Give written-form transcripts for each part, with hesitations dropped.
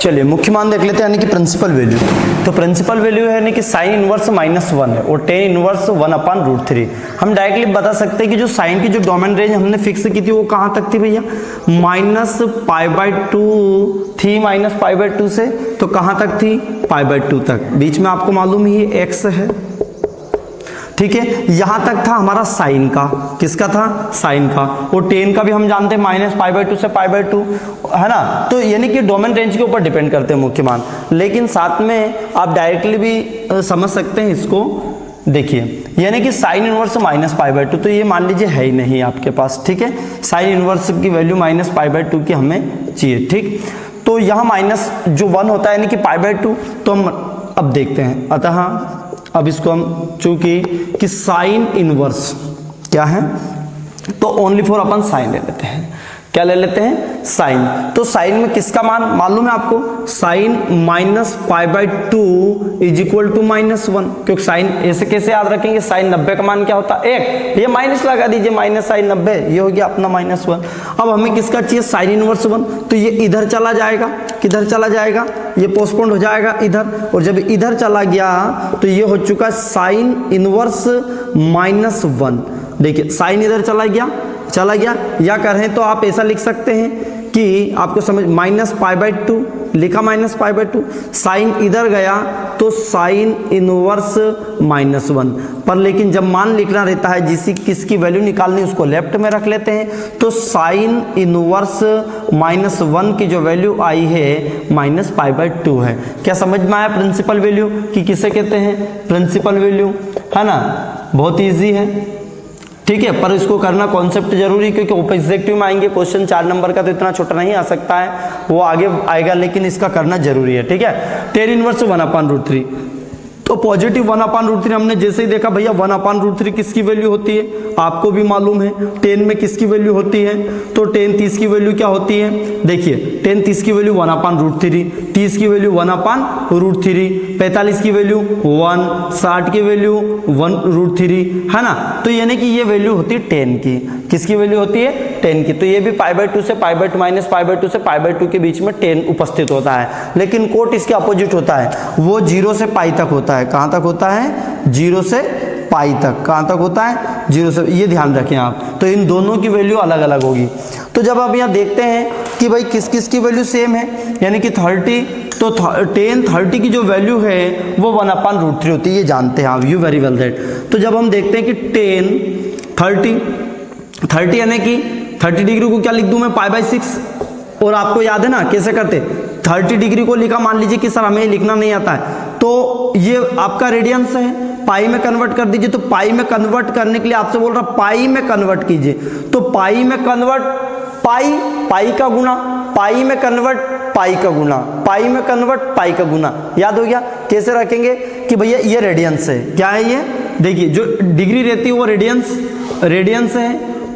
चलिए मुख्य मान देख लेते हैं, यानी कि प्रिंसिपल वैल्यू। तो प्रिंसिपल वैल्यू है यानी कि साइन इनवर्स -1 है और टेन इनवर्स 1/√3। हम डायरेक्टली बता सकते हैं कि जो साइन की जो डोमेन रेंज हमने फिक्स की थी वो कहाँ तक थी भैया, -π/2 थी, -π/2 से तो कहाँ तक थी, π/2 तक। बीच में आपको मालूम ही x है, ठीक है। यहां तक था हमारा साइन का, किसका था, साइन का। और टेन का भी हम जानते हैं -π/2 से π/2, है ना। तो यानी कि डोमेन रेंज के ऊपर डिपेंड करते हैं मुख्य मान, लेकिन साथ में आप डायरेक्टली भी समझ सकते हैं इसको। देखिए यानी कि साइन इनवर्स -π/2, तो ये मान लीजिए है ही नहीं आपके पास, ठीक है। साइन इनवर्स की वैल्यू -π/2 की हमें चाहिए, ठीक। तो यहाँ माइनस जो 1 होता है यानी कि π/2, तो हम अब देखते हैं। अतः अब इसको हम चूंकि कि साइन इनवर्स क्या है, तो ओनली फॉर अपन साइन ले लेते हैं। क्या ले लेते हैं, साइन। तो साइन में किसका मान मालूम है आपको, साइन -π/2 इज इक्वल टू -1। क्योंकि साइन ऐसे कैसे याद रखेंगे, साइन 90 का मान क्या होता है 1, ये माइनस लगा दीजिए, -sin90, ये हो गया अपना -1। अब हमें किसका चाहिए, साइन इनवर्स 1, तो ये इधर चला जाएगा, किधर चला जाएगा, ये पोस्टपोन्ड हो जाएगा इधर, और जब इधर चला गया तो ये हो चुका साइन इनवर्स -1। देखिए साइन इधर चला गया, या करें तो आप ऐसा लिख सकते हैं कि आपको समझ -π/2 लिखा, -π/2, साइन इधर गया तो साइन इनवर्स -1 पर, लेकिन जब मान लिखना रहता है किसकी वैल्यू निकालनी उसको लेफ्ट में रख लेते हैं। तो साइन इनवर्स -1 की जो वैल्यू आई है -π/2 है। क्या समझ में आया प्रिंसिपल वैल्यू कि किसे कहते हैं, प्रिंसिपल वैल्यू, है ना। बहुत ईजी है, ठीक है। पर इसको करना कॉन्सेप्ट जरूरी, क्योंकि ऑब्जेक्टिव में आएंगे क्वेश्चन 4 नंबर का, तो इतना छोटा नहीं आ सकता है, वो आगे आएगा, लेकिन इसका करना जरूरी है, ठीक है। टेन इनवर्स 1/√3, तो पॉजिटिव 1/√3 हमने जैसे ही देखा भैया 1/√3 किसकी वैल्यू होती है, आपको भी मालूम है। 10 में किसकी वैल्यू होती है, तो 10 30 की वैल्यू क्या होती है, देखिए 10 30 की वैल्यू 1/√3, 30 की वैल्यू 1/√3, 45 की वैल्यू 1, 60 की वैल्यू 1√3, है ना। तो यानी कि ये वैल्यू होती है 10 की, किसकी वैल्यू होती है, 10 की। तो ये भी π/2 से π/2 -π/2 से π/2 के बीच में 10 उपस्थित होता है, लेकिन कोट इसके अपोजिट होता है, वो 0 से π तक होता है। कहां तक होता है, 0 से π तक। कहां तक होता है, 0 से, ये ध्यान रखें आप। तो इन दोनों की वैल्यू अलग अलग होगी। तो जब आप यहाँ देखते हैं कि भाई किस किस की वैल्यू सेम है, यानी कि 30, तो 10 30 की जो वैल्यू है वो 1/√3 होती है, ये जानते हैं आप, यू वेरी वेल दैट। तो जब हम देखते हैं कि 10 30 यानी कि 30 डिग्री को क्या लिख दूं मैं, π/6, और आपको याद है ना कैसे करते, 30 डिग्री को लिखा, मान लीजिए कि सर हमें लिखना नहीं आता है, तो ये आपका रेडियंस है, पाई में कन्वर्ट कर दीजिए। तो पाई में कन्वर्ट करने के लिए आपसे बोल रहा पाई में कन्वर्ट कीजिए, तो पाई में कन्वर्ट, पाई का गुना, पाई में कन्वर्ट पाई का गुना, पाई में कन्वर्ट पाई का गुना। याद हो गया, कैसे रखेंगे कि भैया ये रेडियंस है, क्या है ये, देखिए जो डिग्री रहती है वो रेडियंस है,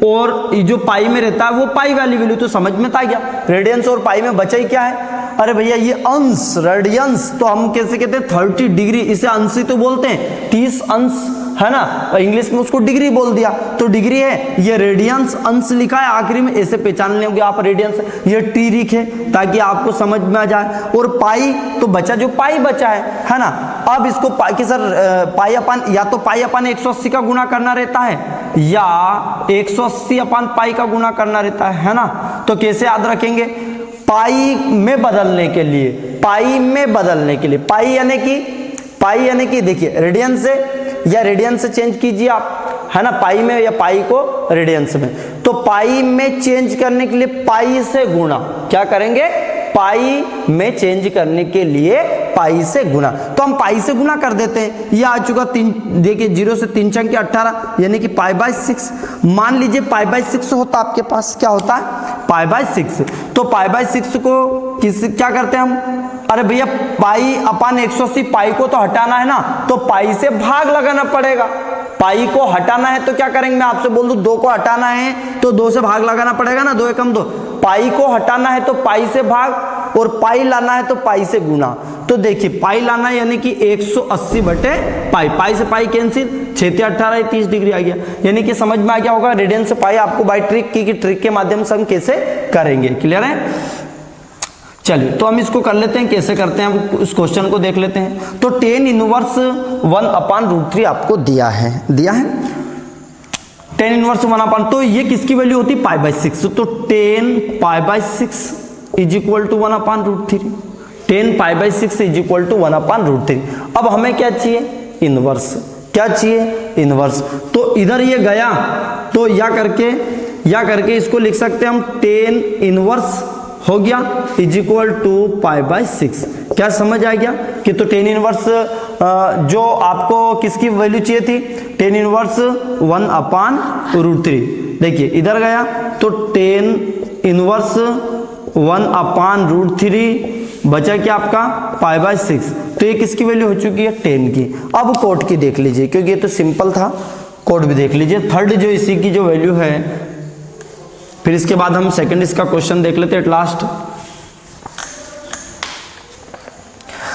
और जो पाई में रहता है वो पाई वाली वैल्यू। तो समझ में आ गया, रेडियंस और पाई में बचा ही क्या है, अरे भैया ये अंश, रेडियंस। तो हम कैसे कहते हैं 30 डिग्री, इसे अंश ही तो बोलते हैं, 30 अंश, है ना। इंग्लिश में उसको डिग्री बोल दिया, तो डिग्री है, ये रेडियंस अंश लिखा है आखिरी में, ऐसे पहचान लेंगे आप रेडियंस, ये टी लिखे ताकि आपको समझ में आ जाए। और पाई तो बचा, जो पाई बचा है ना। अब इसको पाई की सर पाई अपन, या तो पाई अपन 180 का गुना करना रहता है, या 180 अपन पाई का गुना करना रहता है ना। तो कैसे याद रखेंगे, पाई में बदलने के लिए, पाई यानी कि देखिए रेडियंस से, या रेडियंस से चेंज कीजिए आप, है ना, पाई में, या पाई को रेडियंस में। तो पाई में चेंज करने के लिए पाई से गुणा, क्या करेंगे, पाई में चेंज करने के लिए पाई से गुना। तो हम पाई से गुना कर देते हैं, ये आ चुका 3, देखिए 0 से 3 चंके 18, यानी कि π/6। मान लीजिए π/6 होता आपके पास, क्या होता है, π/6। तो π/6 को क्या करते हैं हम, अरे भैया पाई अपन 180, पाई को तो हटाना है ना, तो पाई से भाग लगाना पड़ेगा। पाई को हटाना है तो क्या करेंगे, मैं आपसे बोल दूं 2 को हटाना है तो 2 से भाग लगाना पड़ेगा ना, 2 एकम 2। पाई को हटाना है तो पाई से भाग, और पाई लाना है तो पाई से गुना। तो देखिए पाई लाना है यानी कि 180/पाई, पाई से पाई कैंसिल, 6 × 18 30 डिग्री आ गया। यानी कि समझ में आ गया होगा, रेडियन से पाई आपको बाय ट्रिक की ट्रिक के माध्यम से हम कैसे करेंगे, क्लियर है। चलिए तो हम इसको कर लेते हैं, कैसे करते हैं अब इस क्वेश्चन को देख लेते हैं। तो टेन इनवर्स 1/√3 आपको दिया है टेन इनवर्स 1/, तो ये किसकी वैल्यू होती है π/6, तो 10π/6 is equal to 1/√3, 10π/6 is equal to 1/√3। अब हमें क्या चाहिए, इनवर्स, क्या चाहिए, इनवर्स। तो इधर ये गया तो या करके इसको लिख सकते हैं हम 10 इनवर्स हो गया इज इक्वल टू π/6। क्या समझ आ गया कि तो 10 इनवर्स जो आपको किसकी वैल्यू चाहिए थी, 10 इनवर्स 1/√3। देखिए इधर गया तो 10 इनवर्स 1/√3 बचा क्या आपका π/6, तो ये किसकी वैल्यू हो चुकी है 10 की। अब कोट की देख लीजिए, क्योंकि ये तो सिंपल था, कोट भी देख लीजिए, थर्ड जो इसी की जो वैल्यू है, फिर इसके बाद हम सेकंड इसका क्वेश्चन देख लेते हैं लास्ट।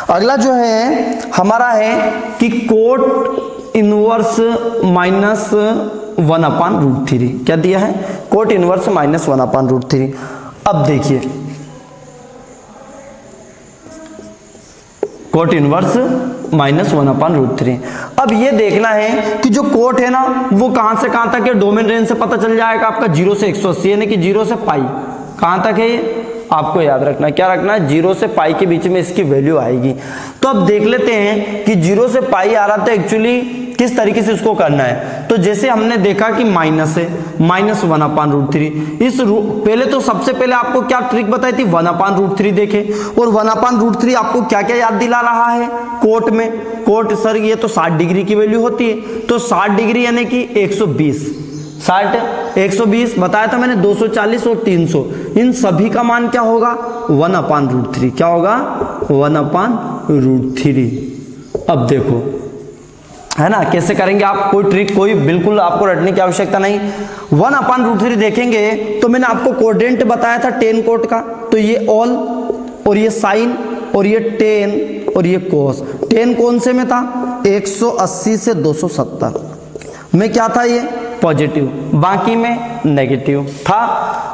अगला जो है हमारा है कि कोट इनवर्स -1/√3, क्या दिया है, कोट इनवर्स -1/√3। अब देखिए कोट इनवर्स -1/√3। अब ये देखना है कि जो कोट है ना वो कहां से कहां तक है, डोमेन रेंज से पता चल जाएगा आपका 0 से 180, यानी कि 0 से पाई कहां तक है ये आपको याद रखना है, क्या रखना है, 0 से पाई के बीच में इसकी वैल्यू आएगी। तो अब देख लेते हैं कि 0 से पाई आ रहा था, एक्चुअली किस तरीके से इसको करना है। तो जैसे हमने देखा कि माइनस है, -1/√3, इस पहले तो सबसे पहले आपको क्या ट्रिक बताई थी, 1/√3 देखे, और 1/√3 आपको क्या क्या याद दिला रहा है कोट में, कोट सर ये तो 60 डिग्री की वैल्यू होती है, तो 60 डिग्री यानी कि 120, 120 बताया था मैंने, 240 और 300, इन सभी का मान क्या होगा 1/√3, क्या होगा 1/√3। अब देखो है ना कैसे करेंगे आप, कोई ट्रिक कोई बिल्कुल आपको रटने की आवश्यकता नहीं। 1/√3 देखेंगे तो मैंने आपको कोऑर्डिनेट बताया था 10 कोट का, तो ये ऑल और ये साइन और ये 10 और ये कोस। 10 कौन से में था, 180 से 270 में क्या था, ये पॉजिटिव, बाकी में नेगेटिव था।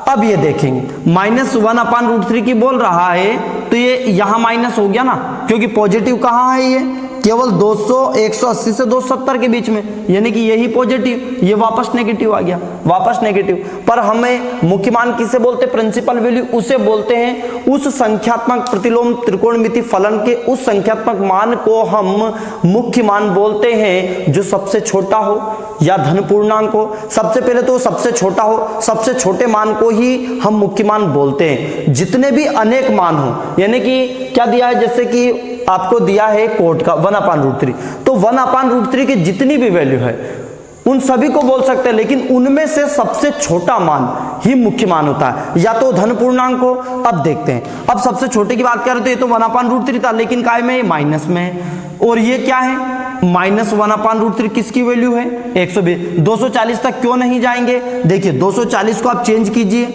अब ये देखेंगे -1/√3 की बोल रहा है, तो ये यहां माइनस हो गया ना, क्योंकि पॉजिटिव कहां है, ये केवल 180 से 270 के बीच में, यानी कि यही पॉजिटिव, ये वापस नेगेटिव आ गया, वापस नेगेटिव। पर हमें मुख्य मान किसे बोलते हैं, प्रिंसिपल वैल्यू उसे बोलते हैं, उस संख्यात्मक प्रतिलोम त्रिकोणमिति फलन के उस संख्यात्मक मान को हम मुख्य मान बोलते हैं जो सबसे छोटा हो या धन पूर्णांक हो। सबसे पहले तो सबसे छोटा हो, सबसे छोटे मान को ही हम मुख्य मान बोलते हैं। जितने भी अनेक मान हो, यानी कि क्या दिया है, जैसे कि आपको दिया है कोट का 1/√3, तो 1/√3 की जितनी भी वैल्यू है उन सभी को बोल सकते हैं, लेकिन उनमें से सबसे छोटा मान ही मुख्य मान होता है, या तो धन पूर्णांक हो। अब देखते हैं, अब सबसे छोटे की बात करें तो ये तो 1/√3 था, लेकिन काय में, माइनस में, और ये क्या है -1/√3 किसकी वैल्यू है 120। 240 तक क्यों नहीं जाएंगे, देखिए 240 को आप चेंज कीजिए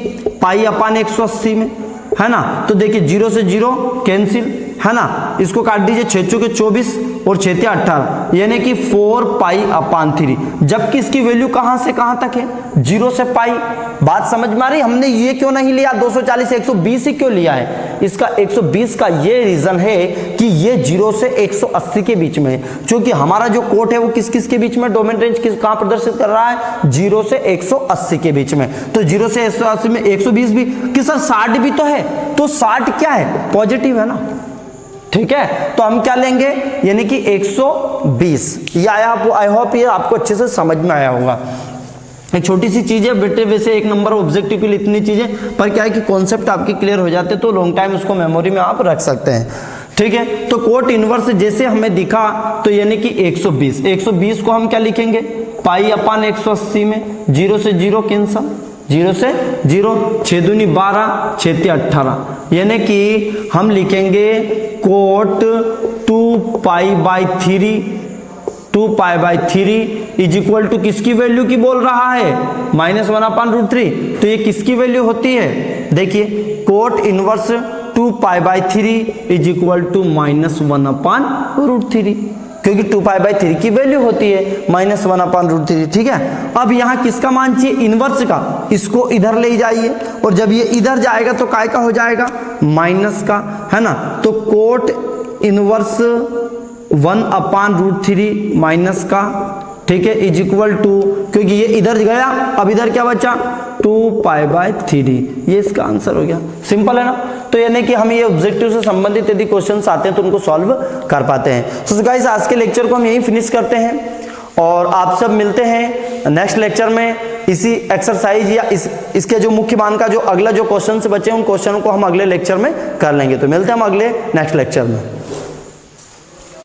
π/180 में, है ना, तो देखिए 0 से 0 कैंसिल, है ना, इसको काट दीजिए, 6 चौके 24 और 6 18, यानी कि 4π/3, जबकि इसकी वैल्यू कहां से कहां तक है, 0 से पाई। बात समझ में आ रही, हमने ये क्यों नहीं लिया 240 120 ही क्यों लिया है, इसका 120 का ये रीजन है कि ये 0 से 180 के बीच में है, क्योंकि हमारा जो कोट है वो किस किस के बीच में, डोमेन रेंज किस कहां प्रदर्शित कर रहा है, 0 से 180 के बीच में। तो 0 से 180 में 120 भी कि सर 60 भी तो है, तो 60 क्या है, पॉजिटिव है ना, ठीक है, तो हम क्या लेंगे, यानी कि 120। ये आया, आई होप ये आपको अच्छे से समझ में आया होगा। एक छोटी सी चीज है बेटे, वैसे एक नंबर ऑब्जेक्टिव के लिए इतनी चीजें, पर क्या है कि कॉन्सेप्ट आपके क्लियर हो जाते तो लॉन्ग टाइम उसको मेमोरी में आप रख सकते हैं, ठीक है। तो कोट इनवर्स जैसे हमें दिखा, तो यानी कि 120 को हम क्या लिखेंगे, π/180 में 0 से 0 कैंसल, 0 से 0, 6 दूनी 12, 6 ते 18, यानी कि हम लिखेंगे कोट 2π/3 इज इक्वल टू किसकी वैल्यू की बोल रहा है, -1/√3, तो ये किसकी वैल्यू होती है, देखिए cot inverse 2π/3 is equal to -1/√3, क्योंकि 2π/3 की वैल्यू होती है -1/√3। ठीक है, अब यहाँ किसका मान चाहिए, इनवर्स का, इसको इधर ले जाइए और जब ये इधर जाएगा तो काय का हो जाएगा, माइनस का, है ना। तो कोट इनवर्स 1/√3 माइनस का, ठीक है, इज इक्वल टू, क्योंकि ये इधर गया अब इधर क्या बचा 2π/3, ये इसका आंसर हो गया। सिंपल है ना। तो यानी कि हम ये ऑब्जेक्टिव से संबंधित यदि क्वेश्चंस आते हैं तो उनको सॉल्व कर पाते हैं। तो गाइस आज के लेक्चर को हम यहीं फिनिश करते हैं और आप सब मिलते हैं नेक्स्ट लेक्चर में। इसी एक्सरसाइज या इसके जो मुख्य मान का जो अगला जो क्वेश्चन बचे उन क्वेश्चनों को हम अगले लेक्चर में कर लेंगे। तो मिलते हैं हम अगले नेक्स्ट लेक्चर में।